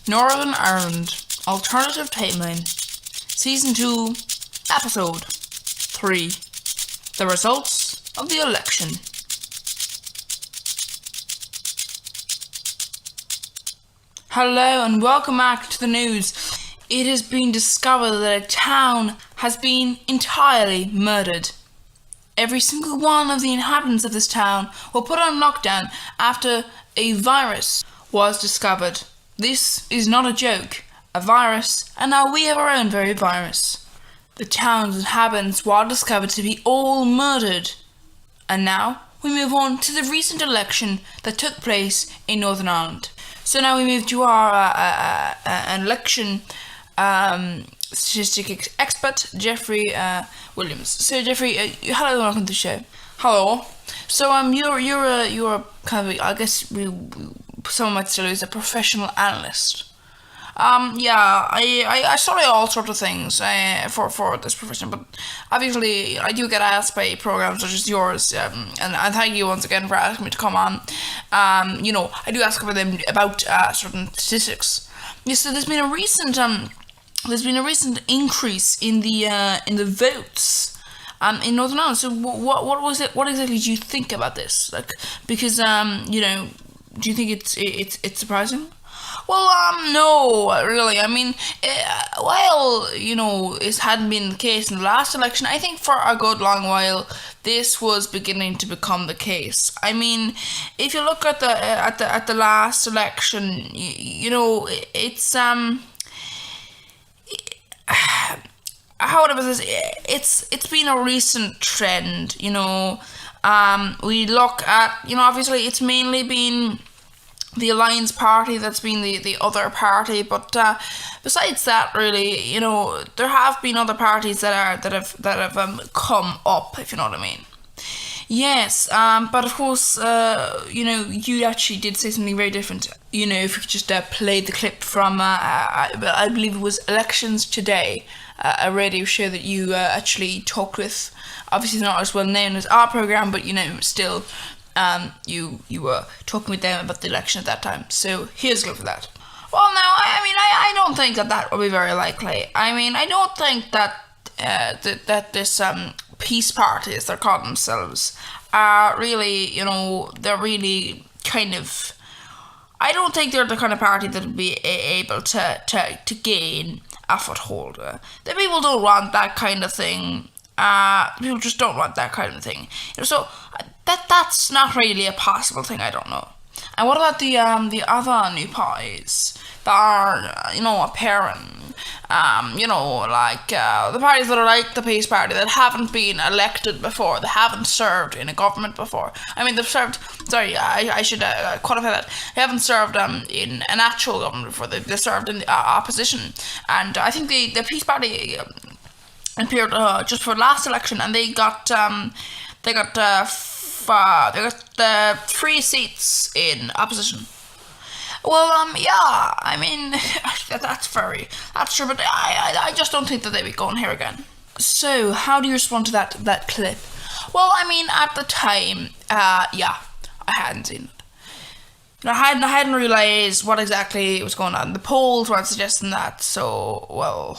Northern Ireland Alternative Timeline Season 2 Episode 3 The Results of the Election. Hello and welcome back to the news. It has been discovered that a town has been entirely murdered. Every single one of the inhabitants of this town were put on lockdown after a virus was discovered. This is not a joke. A virus, and now we have our own very virus. The town's inhabitants were discovered to be all murdered. And now we move on to the recent election that took place in Northern Ireland. So now we move to our election statistic expert, Jeffrey Williams. So Jeffrey, hello and welcome to the show. Hello. So you're kind of, I guess someone might say is a professional analyst. I study all sorts of things for this profession, but obviously I do get asked by programs such as yours, and thank you once again for asking me to come on. I do ask for them about certain statistics. Yes, so there's been a recent increase in the votes in Northern Ireland. So what was it? What exactly do you think about this? Like, because do you think it's surprising? Well, no, really. I mean, while, it hadn't been the case in the last election, I think for a good long while, this was beginning to become the case. I mean, if you look at the last election, it's, how would I put this? It's been a recent trend, we look at, obviously it's mainly been the Alliance Party that's been the other party, but besides that, really, there have been other parties that have come up, if you know what I mean. Yes, but of course, you actually did say something very different. If you could just play the clip from, I believe it was Elections Today, a radio show that you actually talked with. Obviously not as well known as our program, but still. You were talking with them about the election at that time. So here's a clip for that. Well, now, I don't think that would be very likely. I don't think that that this peace party, as they're calling themselves, are really, they're really kind of. I don't think they're the kind of party that would be able to gain a foothold. The people don't want that kind of thing. People just don't want that kind of thing. So that's not really a possible thing. I don't know. And what about the other new parties that are apparent? The parties that are like the Peace Party that haven't been elected before, they haven't served in a government before. They've served. Sorry, I should qualify that. They haven't served in an actual government before. They served in the opposition, and I think the Peace Party appeared just for the last election, and they got 3 seats in opposition. Well, that's true, but I just don't think that they'd be going here again. So, how do you respond to that clip? Well, at the time, I hadn't seen it. I hadn't realised what exactly was going on. The polls weren't suggesting that, so, well,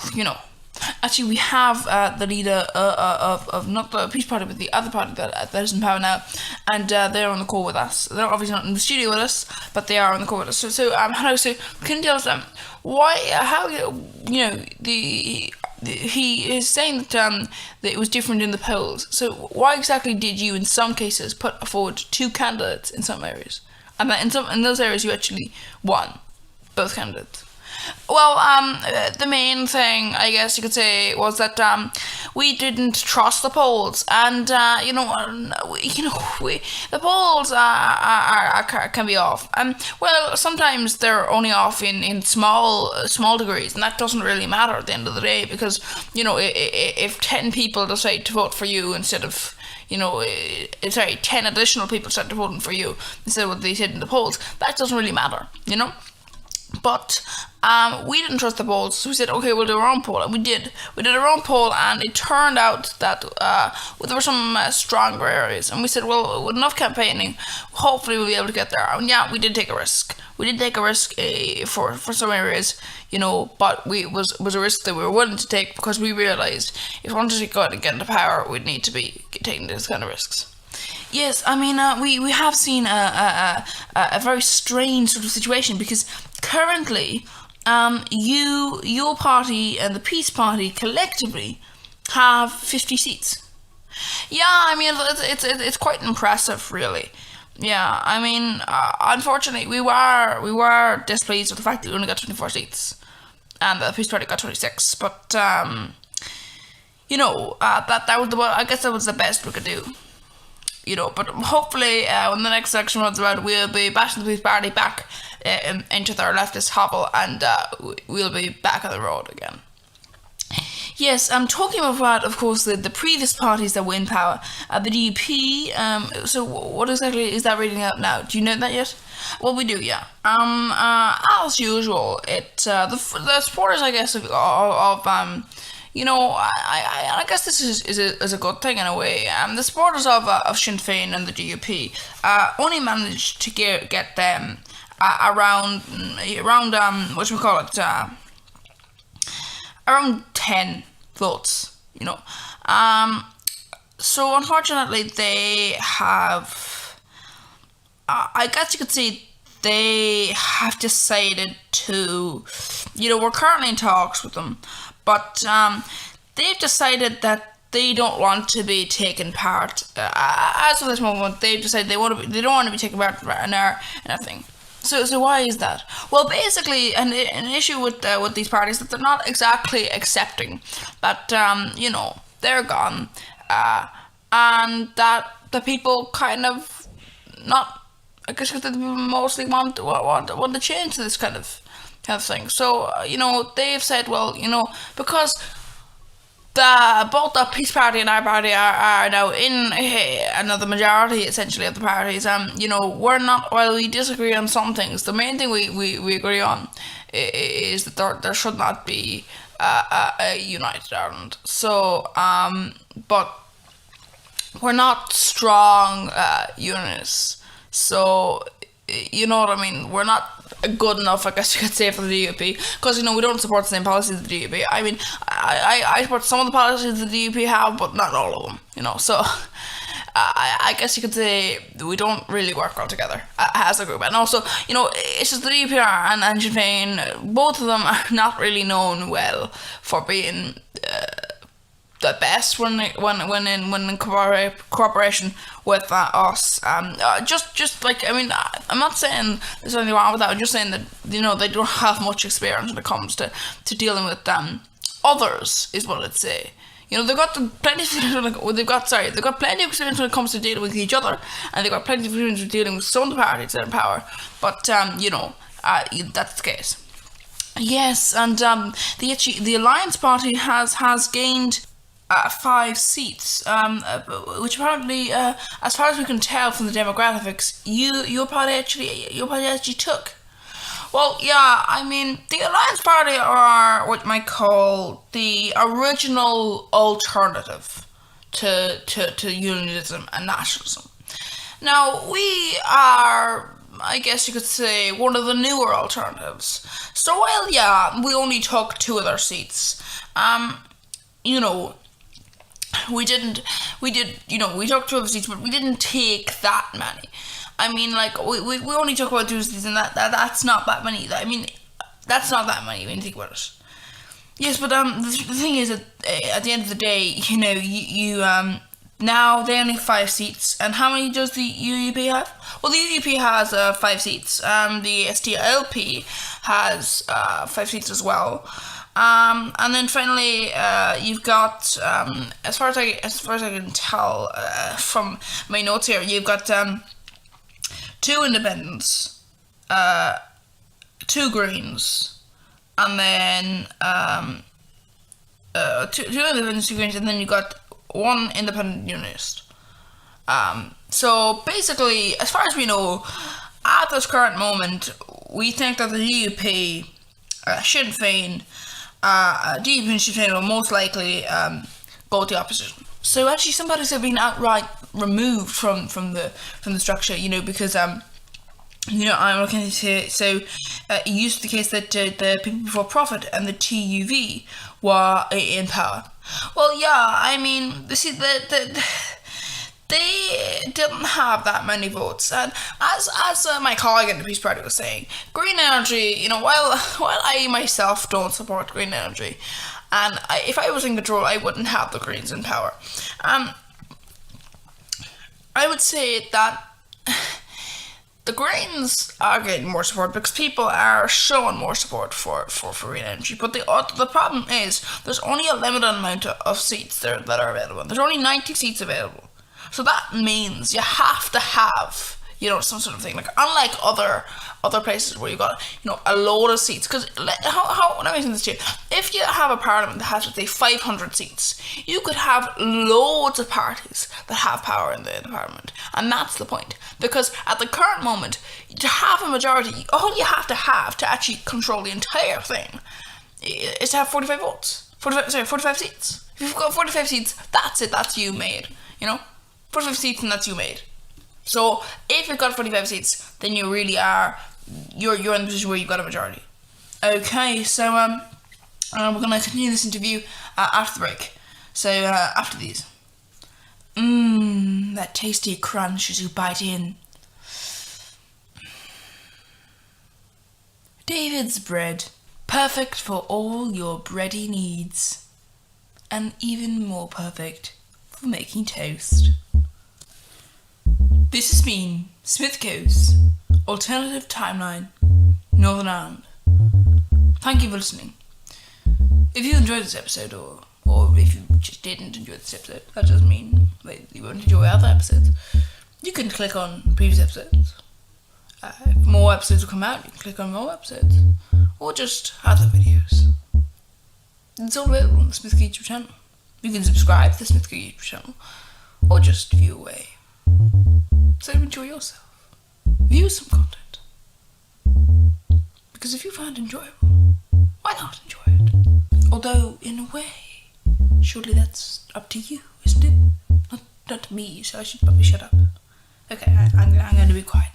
Actually, we have the leader of not the Peace Party, but the other party that is in power now, and they're on the call with us. They're obviously not in the studio with us, but they are on the call with us. So hello. So can you tell us why? How he is saying that it was different in the polls. So why exactly did you, in some cases, put forward 2 candidates in some areas, and that in those areas you actually won both candidates? Well, the main thing, I guess you could say, was that we didn't trust the polls, and the polls can be off. Well, sometimes they're only off in small degrees, and that doesn't really matter at the end of the day, because if 10 people decide to vote for you instead of 10 additional people start voting for you instead of what they said in the polls, that doesn't really matter, But we didn't trust the polls, so we said, okay, we'll do our own poll, and we did. We did our own poll, and it turned out that there were some stronger areas, and we said, well, with enough campaigning, hopefully we'll be able to get there. And yeah, we did take a risk. We did take a risk for some areas, but it was a risk that we were willing to take because we realised if we wanted to go out and get into power, we'd need to be taking these kind of risks. Yes, I mean, we have seen a very strange sort of situation because currently, your party and the Peace Party collectively have 50 seats. Yeah, I mean, it's quite impressive, really. Yeah, I mean, unfortunately, we were displeased with the fact that we only got 24 seats, and the Peace Party got 26. But that was I guess that was the best we could do. But hopefully when the next election runs around, we'll be bashing the Peace Party back into their leftist hobble, and we'll be back on the road again. Yes, I'm talking about, of course, the previous parties that were in power. The DUP, so what exactly is that reading out now? Do you know that yet? Well, we do, yeah. As usual, the supporters, I guess, I guess this is a good thing in a way. The supporters of Sinn Féin and the DUP only managed to get them around around 10 votes. So unfortunately, they have. I guess you could say they have decided to. We're currently in talks with them. But they've decided that they don't want to be taking part. As of this moment, they've decided they don't want to be taking part in our thing. So why is that? Well, basically, an issue with these parties that they're not exactly accepting that they're gone, and that the people kind of not. I guess they mostly want to change this kind of thing. So, they've said, well, because both the Peace Party and our party are now in another majority, essentially, of the parties, we're not, while we disagree on some things, the main thing we agree on is that there should not be a united Ireland. So, but we're not strong unionists. So, you know what I mean? We're not good enough, I guess you could say, for the DUP, because we don't support the same policies as the DUP. I mean, I support some of the policies the DUP have, but not all of them. So I guess you could say we don't really work well together as a group. And also, it's just the DUP and Sinn Féin, both of them are not really known well for being the best when in cooperation with us. Just like, I mean, I'm not saying there's anything wrong with that. I'm just saying that they don't have much experience when it comes to dealing with others, is what I'd say. They've got plenty of experience. They've got plenty of experience when it comes to dealing with each other, and they've got plenty of experience with dealing with some of the parties that are in power. But that's the case. Yes, and the Alliance Party has gained 5 seats, which apparently, as far as we can tell from the demographics, your party actually took. Well, yeah, I mean, the Alliance Party are what you might call the original alternative to unionism and nationalism. Now, we are, I guess you could say, one of the newer alternatives. So, while, yeah, we only took 2 of their seats, we took 2 of the seats, but we didn't take that many. I mean, like, we only took about 2 seats, and that's not that many. I mean, that's not that many when you think about it. Yes, but the thing is that at the end of the day, you now they only have 5 seats, and how many does the UUP have? Well, the UUP has 5 seats. The SDLP has 5 seats as well. And then finally, you've got, as far as I can tell from my notes here, you've got 2 independents, 2 Greens, and then 2 independents, 2 Greens, and then you've got 1 independent unionist. So basically, as far as we know, at this current moment, we think that the DUP Sinn Féin, DUP and Sinn Féin will most likely go with the opposition. So actually, some parties have been outright removed from the structure, because I'm looking at it. So it used to be the case that the People Before Profit and the TUV were in power. Well, yeah, I mean, see, they didn't have that many votes, and as my colleague in the Peace Party was saying, green energy, while I myself don't support green energy, and if I was in control, I wouldn't have the Greens in power. I would say that the Greens are getting more support because people are showing more support for green energy. But the problem is there's only a limited amount of seats there that are available. There's only 90 seats available. So that means you have to have, some sort of thing. Like, unlike other places where you got, a load of seats. Because let me say this to you. If you have a parliament that has, let's say, 500 seats, you could have loads of parties that have power in the parliament. And that's the point. Because at the current moment, to have a majority, all you have to actually control the entire thing is to have 45 votes. 45 seats. If you've got 45 seats, that's it. That's you made. 45 seats and that's you made. So if you've got 45 seats, then you really are, you're in the position where you've got a majority. Okay, so we're going to continue this interview after the break. So after these. That tasty crunch as you bite in. David's bread. Perfect for all your bready needs. And even more perfect for making toast. This has been Smithco's Alternative Timeline, Northern Ireland. Thank you for listening. If you enjoyed this episode, or if you just didn't enjoy this episode, that doesn't mean that you won't enjoy other episodes. You can click on previous episodes. If more episodes will come out, you can click on more episodes. Or just other videos. It's all available on the Smithco YouTube channel. You can subscribe to the Smithco YouTube channel, or just view away. So enjoy yourself. View some content. Because if you find it enjoyable, why not enjoy it? Although, in a way, surely that's up to you, isn't it? Not to me, so I should probably shut up. Okay, I'm going to be quiet.